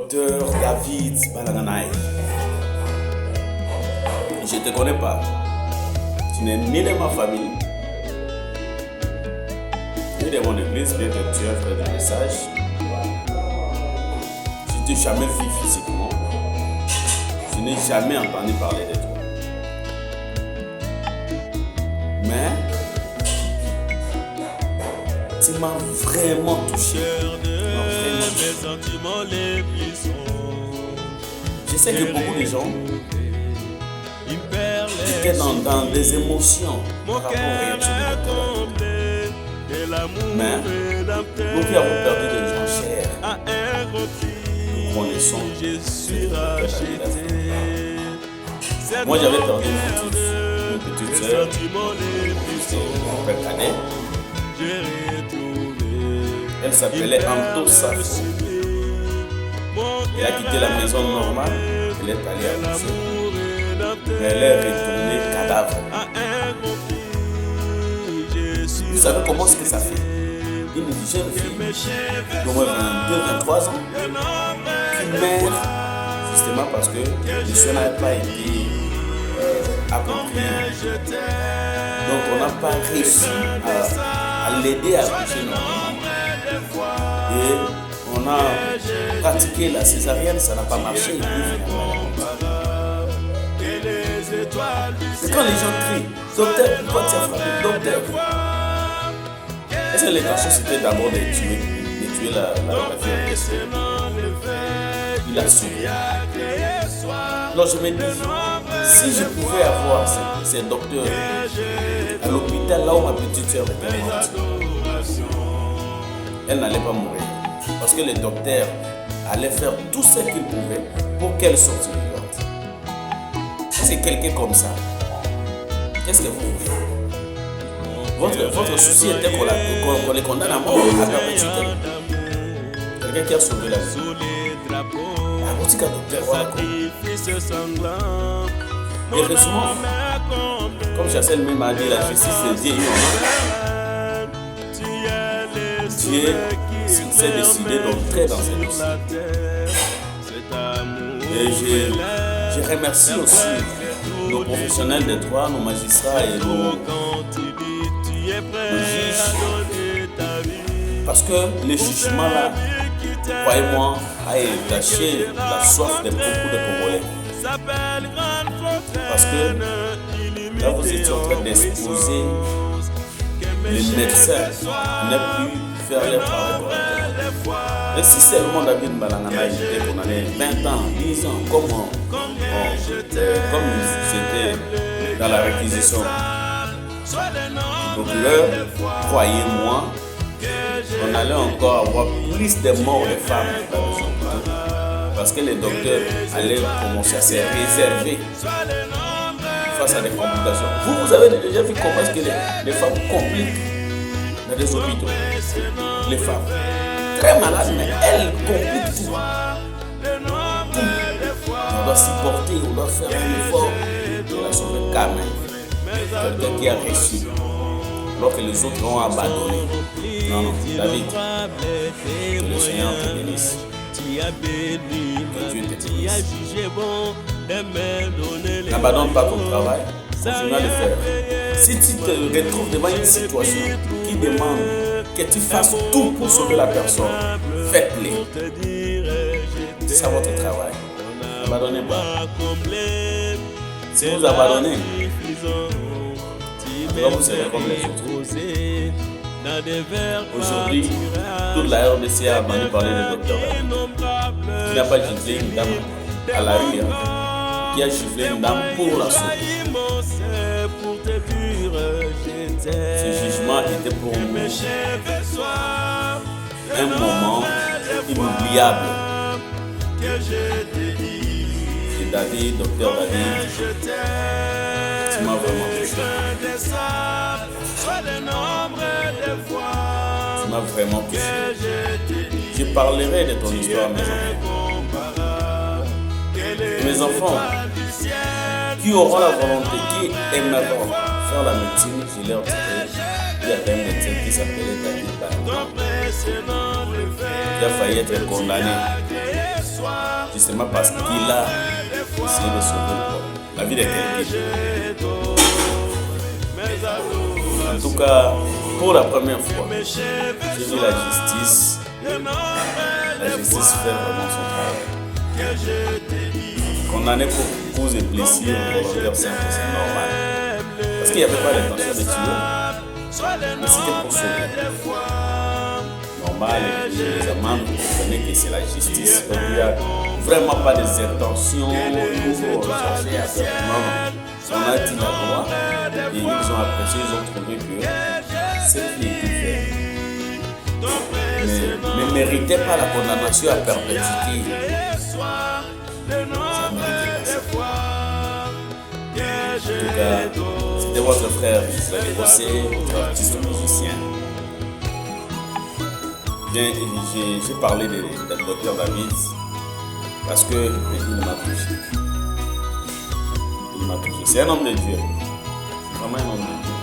Docteur David Balanganay. Je ne te connais pas. Tu n'es ni de ma famille, ni de mon église, bien que tu aies fait des messages. Je ne t'ai jamais vu physiquement. Je n'ai jamais entendu parler de toi. Mais tu m'as vraiment touché. Je sais que beaucoup de gens étaient dans des émotions par rapport au réactions de Docteur. Mais nous qui avons perdu des gens chers, nous connaissons moi j'avais perdu une petite soeur, mon père cadet. Elle s'appelait Anto Safo. Elle a quitté la maison normale, elle est allée à Boucher. Mais elle est retournée cadavre. Vous savez comment est-ce que ça fait? Une jeune fille d'au moins 22-23 ans qui meurt justement parce que le soin n'avait pas été approprié. Donc on n'a pas réussi à l'aider à accoucher normalement. Et on a pratiqué la césarienne, ça n'a pas marché. Et quand les gens crient, docteur, pourquoi tu as frappé? Docteur. Est-ce que l'intention c'était d'abord de tuer la fille? Il a sauvé. Alors je me dis, si je pouvais avoir ces docteurs à l'hôpital là où ma petite soeur était morte, elle n'allait pas mourir. Parce que les docteurs allaient faire tout ce qu'ils pouvaient pour qu'elle sorte vivante. C'est quelqu'un comme ça. Qu'est-ce que vous voulez? Votre souci était qu'on les condamne à mort à perpétuité. Quelqu'un qui a sauvé la vie. Un petit docteur, voilà quoi. Et heureusement, comme Chassel même a dit, la justice est Dieu. Dieu s'est décidé d'entrer dans ce dossier. Et je remercie aussi nos professionnels de droit, nos magistrats et nos juges. Parce que le jugement là, croyez-moi, a étaché la soif de beaucoup de Congolais. Parce que là, vous étiez en train d'exposer les médecins à ne plus faire leur travail. Et si seulement David Balanganay était condamné 20 ans, 10 ans, comme c'était dans la réquisition du procureur, croyez-moi, on allait encore avoir plus de morts de femmes dans le hôpital. Parce que les docteurs allaient commencer à se réserver face à des complications. Vous avez déjà vu comment est-ce que les femmes compliquent dans les hôpitaux. Les femmes, très malades, mais elles compliquent tout. On doit supporter, on doit faire un effort pour la sauver quand même. Quelqu'un qui a réussi, alors que les autres ont abandonné. Non, David, que le Seigneur te bénisse. Que Dieu te bénisse. N'abandonne pas ton travail, continue à le faire. Si tu te retrouves devant une situation qui demande que tu fasses tout pour sauver la personne, faites-le. C'est ça votre travail. N'abandonnez pas. Si vous abandonnez, vous serez comme les autres. Aujourd'hui, toute la RDC a entendu parler de Docteur David. Qui n'a pas giflé une dame à la rue, qui a giflé une dame pour la sauver. Ce jugement était pour nous un moment inoubliable. Et David, Docteur David, tu m'as vraiment touché. Tu m'as vraiment touché. Je parlerai de ton histoire à mes enfants. Qui auront la volonté, qui aimeront faire la médecine, je leur dirai, il y avait un médecin qui s'appelait David Balanganay, qui a failli être condamné justement parce qu'il a essayé de sauver la vie de quelqu'un. En tout cas, pour la première fois, j'ai vu la justice faire vraiment son travail. Condamné pour cause de blessures volontaires simples, c'est normal. Parce qu'il n'y avait pas l'intention de tuer, mais c'était pour sauver. Normal, les amendes, vous comprenez que c'est la justice. Donc il n'y a vraiment pas des intentions pour chercher à faire. Non, on a dit la loi et ils ont apprécié, ils ont trouvé que c'est qui était fait. Mais ne méritait pas la condamnation à perpétuité. Ça ne méritait pas ça. En tout cas, c'était votre frère, Gisèle Bossé, votre artiste musicien. Bien, j'ai parlé de Dr David parce que il m'a touché. Il m'a touché. C'est un homme de Dieu. C'est vraiment un homme de Dieu.